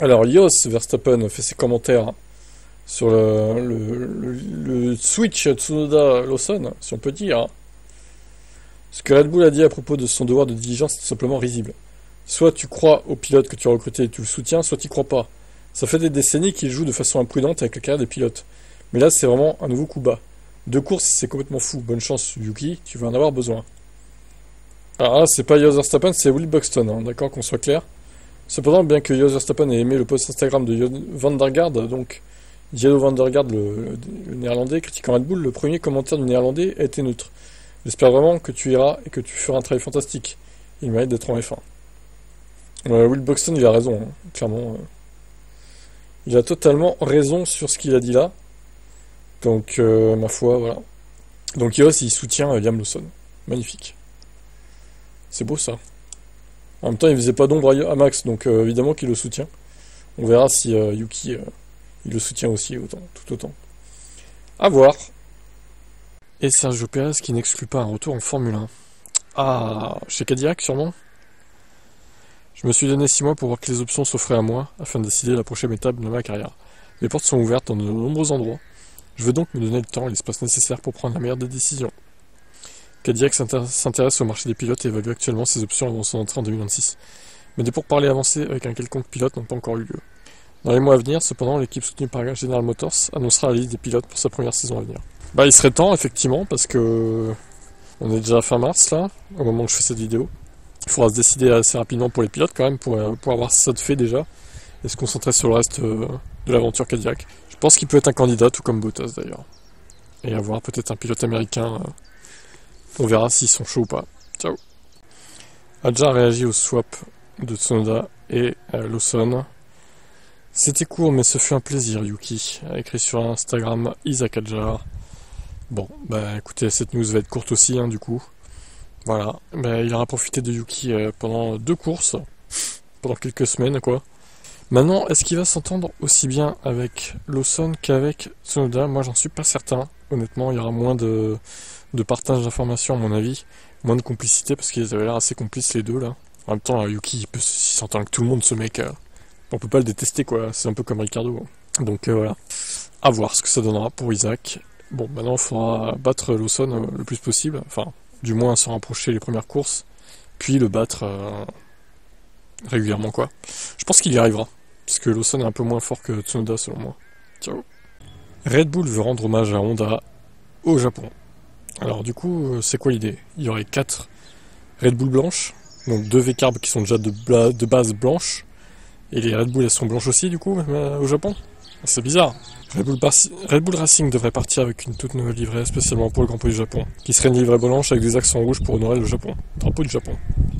Alors, Jos Verstappen fait ses commentaires sur le switch Tsunoda-Lawson, si on peut dire. Ce que Red Bull a dit à propos de son devoir de diligence est tout simplement risible. Soit tu crois au pilote que tu as recruté et tu le soutiens, soit tu crois pas. Ça fait des décennies qu'il joue de façon imprudente avec la carrière des pilotes. Mais là, c'est vraiment un nouveau coup bas. Deux courses, c'est complètement fou. Bonne chance, Yuki, tu vas en avoir besoin. Alors là, c'est pas Jos Verstappen, c'est Will Buxton, hein, d'accord, qu'on soit clair. Cependant, bien que Jos Verstappen ait aimé le post Instagram de Van der Garde, donc Diallo Van der Garde, le néerlandais, critiquant Red Bull, le premier commentaire du néerlandais a été neutre. J'espère vraiment que tu iras et que tu feras un travail fantastique. Il mérite d'être en F1. Will Buxton, il a raison, hein, clairement. Il a totalement raison sur ce qu'il a dit là. Donc, ma foi, voilà. Donc, Yos, il soutient Liam Lawson. Magnifique. C'est beau ça. En même temps, il faisait pas d'ombre à Max, donc évidemment qu'il le soutient. On verra si Yuki, il le soutient aussi autant, tout autant. À voir. Et Sergio Perez qui n'exclut pas un retour en Formule 1. Ah, chez Cadillac sûrement. Je me suis donné 6 mois pour voir que les options s'offraient à moi, afin de décider la prochaine étape de ma carrière. Les portes sont ouvertes dans de nombreux endroits. Je veux donc me donner le temps et l'espace nécessaires pour prendre la meilleure des décisions. Cadillac s'intéresse au marché des pilotes et évalue actuellement ses options avant son entrée en 2026. Mais des pourparlers avancés avec un quelconque pilote n'ont pas encore eu lieu. Dans les mois à venir, cependant, l'équipe soutenue par General Motors annoncera la liste des pilotes pour sa première saison à venir. Bah, il serait temps, effectivement, parce que on est déjà fin mars, là, au moment où je fais cette vidéo. Il faudra se décider assez rapidement pour les pilotes, quand même, pour avoir ça de fait déjà, et se concentrer sur le reste de l'aventure Cadillac. Je pense qu'il peut être un candidat, tout comme Bottas, d'ailleurs. Et avoir peut-être un pilote américain. On verra s'ils sont chauds ou pas. Ciao. Adja a réagi au swap de Tsunoda et Lawson. C'était court, mais ce fut un plaisir, Yuki, a écrit sur Instagram Isaac Adjar. Bon, bah écoutez, cette news va être courte aussi, hein, du coup. Voilà, bah, il aura profité de Yuki pendant 2 courses, pendant quelques semaines, quoi. Maintenant, est-ce qu'il va s'entendre aussi bien avec Lawson qu'avec Tsunoda? Moi, j'en suis pas certain. Honnêtement, il y aura moins de partage d'informations, à mon avis. Moins de complicité, parce qu'ils avaient l'air assez complices, les deux, là. En même temps, Yuki, il s'entend avec tout le monde, ce mec. On peut pas le détester, quoi. C'est un peu comme Ricardo. Donc, voilà. À voir ce que ça donnera pour Isaac. Bon, maintenant, il faudra battre Lawson le plus possible. Enfin, du moins, s'en rapprocher les premières courses. Puis le battre régulièrement, quoi. Je pense qu'il y arrivera. Parce que Lawson est un peu moins fort que Tsunoda, selon moi. Ciao. Red Bull veut rendre hommage à Honda au Japon. Alors du coup, c'est quoi l'idée? Il y aurait 4 Red Bull blanches, donc 2 V-Carb qui sont déjà de base blanches, et les Red Bull elles sont blanches aussi du coup, au Japon? C'est bizarre. Red Bull Racing devrait partir avec une toute nouvelle livrée spécialement pour le Grand Prix du Japon, qui serait une livrée blanche avec des accents rouges pour honorer le Japon, drapeau du Japon.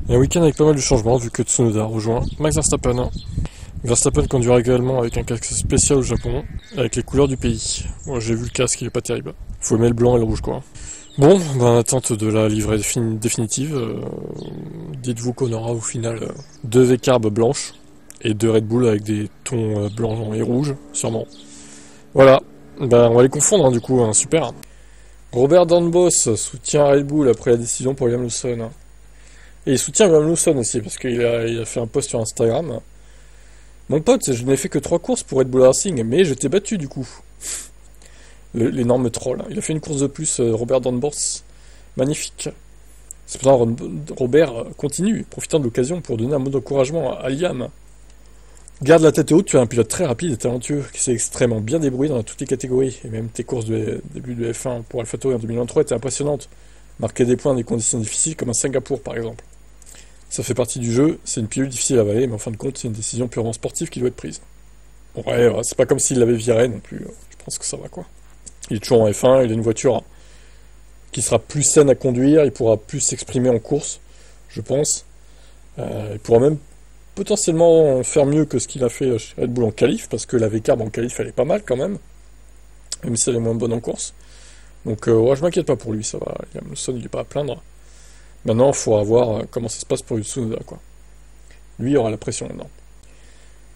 Et un week-end avec pas mal de changements vu que Tsunoda rejoint Max Verstappen. Verstappen conduira également avec un casque spécial au Japon, avec les couleurs du pays. Moi j'ai vu le casque, il est pas terrible. Faut aimer le blanc et le rouge quoi. Bon, en attente de la livrée définitive, dites-vous qu'on aura au final 2 V-Carb blanches et 2 Red Bull avec des tons blancs et rouges, sûrement. Voilà, on va les confondre hein, du coup, hein, super. Robert Downboss soutient Red Bull après la décision pour Liam Lawson. Et il soutient Liam Lawson aussi, parce qu'il a fait un post sur Instagram. Mon pote, je n'ai fait que 3 courses pour Red Bull Racing, mais je t'ai battu du coup. L'énorme troll. Il a fait une course de plus, Robert Downboss. Magnifique. Cependant, Robert continue, profitant de l'occasion pour donner un mot d'encouragement à Liam. Garde la tête haute, tu es un pilote très rapide et talentueux, qui s'est extrêmement bien débrouillé dans toutes les catégories. Et même tes courses de début de F1 pour AlphaTauri en 2023 étaient impressionnantes. Marquer des points dans des conditions difficiles comme à Singapour par exemple. Ça fait partie du jeu, c'est une pilule difficile à avaler, mais en fin de compte, c'est une décision purement sportive qui doit être prise. Ouais, c'est pas comme s'il l'avait viré non plus, je pense que ça va quoi. Il est toujours en F1, il a une voiture qui sera plus saine à conduire, il pourra plus s'exprimer en course, je pense. Il pourra même potentiellement faire mieux que ce qu'il a fait chez Red Bull en qualif, parce que la V-Carb en qualif elle est pas mal quand même si elle est moins bonne en course. Donc ouais, je m'inquiète pas pour lui, ça va, Lawson il est pas à plaindre. Maintenant, il faudra voir comment ça se passe pour Tsunoda, quoi. Lui, il aura la pression maintenant.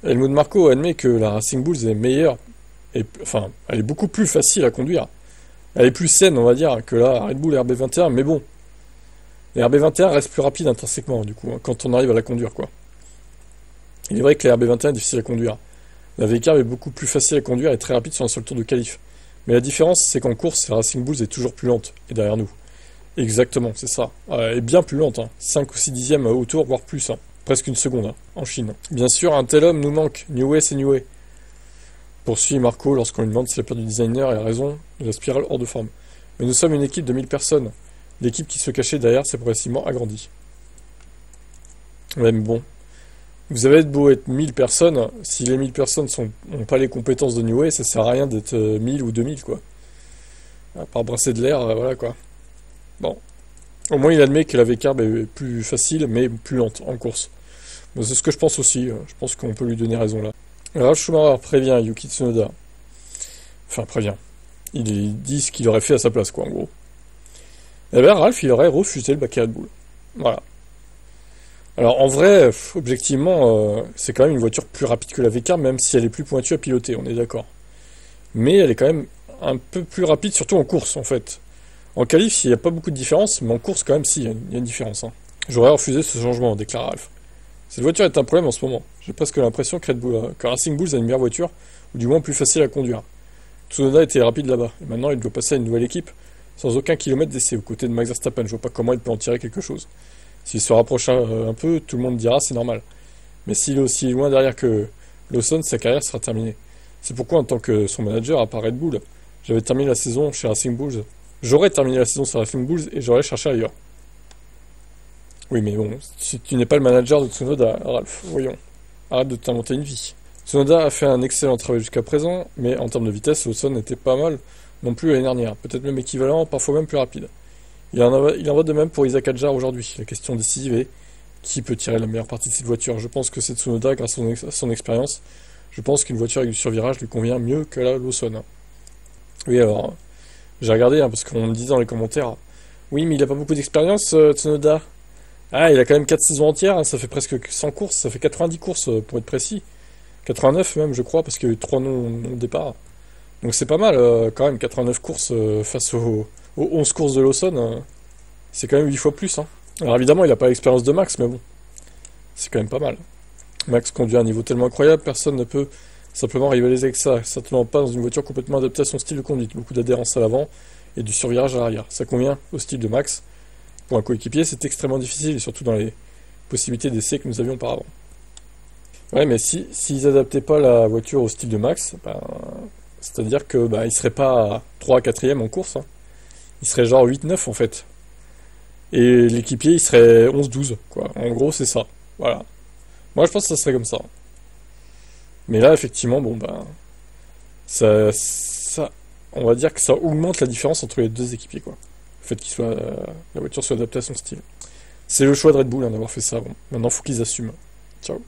Helmut Marko admet que la Racing Bulls est meilleure, enfin, elle est beaucoup plus facile à conduire. Elle est plus saine, on va dire, que la Red Bull RB21, mais bon. Les RB21 restent plus rapides intrinsèquement, du coup, hein, quand on arrive à la conduire, quoi. Il est vrai que la RB21 est difficile à conduire. La V-Carb est beaucoup plus facile à conduire et très rapide sur un seul tour de qualif. Mais la différence, c'est qu'en course, la Racing Bulls est toujours plus lente, et derrière nous. Exactement, c'est ça. Et bien plus lente, hein. 5 ou 6 dixièmes au tour, voire plus, hein. Presque une seconde, hein, en Chine. Bien sûr, un tel homme nous manque. New Way, c'est New Way. Poursuit Marco lorsqu'on lui demande s'il a peur du designer et a raison de la spirale hors de forme. Mais nous sommes une équipe de 1000 personnes. L'équipe qui se cachait derrière s'est progressivement agrandie. Ouais, mais bon. Vous avez beau être 1000 personnes, si les 1000 personnes n'ont pas les compétences de New Way, ça sert à rien d'être 1000 ou 2000, quoi. À part brasser de l'air, voilà, quoi. Bon. Au moins, il admet que la V-Carb est plus facile, mais plus lente en course. Bon, c'est ce que je pense aussi. Je pense qu'on peut lui donner raison, là. Ralf Schumacher prévient Yuki Tsunoda. Enfin, prévient. Il dit ce qu'il aurait fait à sa place, quoi, en gros. Eh bien, Ralf, il aurait refusé le baquet Red Bull. Voilà. Alors, en vrai, objectivement, c'est quand même une voiture plus rapide que la V-Carb, même si elle est plus pointue à piloter, on est d'accord. Mais elle est quand même un peu plus rapide, surtout en course, en fait. En qualif, il n'y a pas beaucoup de différence, mais en course, quand même, si, il y a une différence. Hein. J'aurais refusé ce changement, déclare Ralf. Cette voiture est un problème en ce moment. J'ai presque l'impression que Racing Bulls a une meilleure voiture, ou du moins plus facile à conduire. Tsunoda était rapide là-bas, et maintenant il doit passer à une nouvelle équipe, sans aucun kilomètre d'essai, aux côtés de Max Verstappen. Je vois pas comment il peut en tirer quelque chose. S'il se rapproche un peu, tout le monde dira c'est normal. Mais s'il est aussi loin derrière que Lawson, sa carrière sera terminée. C'est pourquoi, en tant que son manager, à part Red Bull, j'avais terminé la saison chez Racing Bulls. J'aurais terminé la saison sur Racing Bulls et j'aurais cherché ailleurs. Oui, mais bon, si tu n'es pas le manager de Tsunoda, Ralph, voyons. Arrête de t'inventer une vie. Tsunoda a fait un excellent travail jusqu'à présent, mais en termes de vitesse, Lawson n'était pas mal non plus l'année dernière. Peut-être même équivalent, parfois même plus rapide. Il en va de même pour Isaac Hadjar aujourd'hui. La question décisive est qui peut tirer la meilleure partie de cette voiture. Je pense que c'est Tsunoda grâce à son expérience. Je pense qu'une voiture avec du survirage lui convient mieux que la Lawson. Oui, alors, j'ai regardé, hein, parce qu'on me disait dans les commentaires, oui, mais il a pas beaucoup d'expérience, Tsunoda. Ah, il a quand même 4 saisons entières, hein, ça fait presque 100 courses, ça fait 90 courses pour être précis. 89 même, je crois, parce qu'il y a eu 3 non au départ. Donc c'est pas mal, quand même, 89 courses face aux 11 courses de Lawson. C'est quand même 8 fois plus. Hein. Alors évidemment, il n'a pas l'expérience de Max, mais bon, c'est quand même pas mal. Max conduit à un niveau tellement incroyable, personne ne peut simplement rivaliser avec ça. Certainement pas dans une voiture complètement adaptée à son style de conduite. Beaucoup d'adhérence à l'avant et du survirage à l'arrière. Ça convient au style de Max. Pour un coéquipier, c'est extrêmement difficile, et surtout dans les possibilités d'essai que nous avions auparavant. Ouais, mais s'ils adaptaient pas la voiture au style de Max, ben, c'est-à-dire que il serait pas 3 à 4ème en course. Hein. Il serait genre 8-9 en fait. Et l'équipier, il serait 11-12, quoi. En gros, c'est ça. Voilà. Moi, je pense que ça serait comme ça. Mais là, effectivement, bon, on va dire que ça augmente la différence entre les deux équipiers, quoi. Le fait la voiture soit adaptée à son style. C'est le choix de Red Bull, hein, d'avoir fait ça. Bon. Maintenant, faut qu'ils assument. Ciao.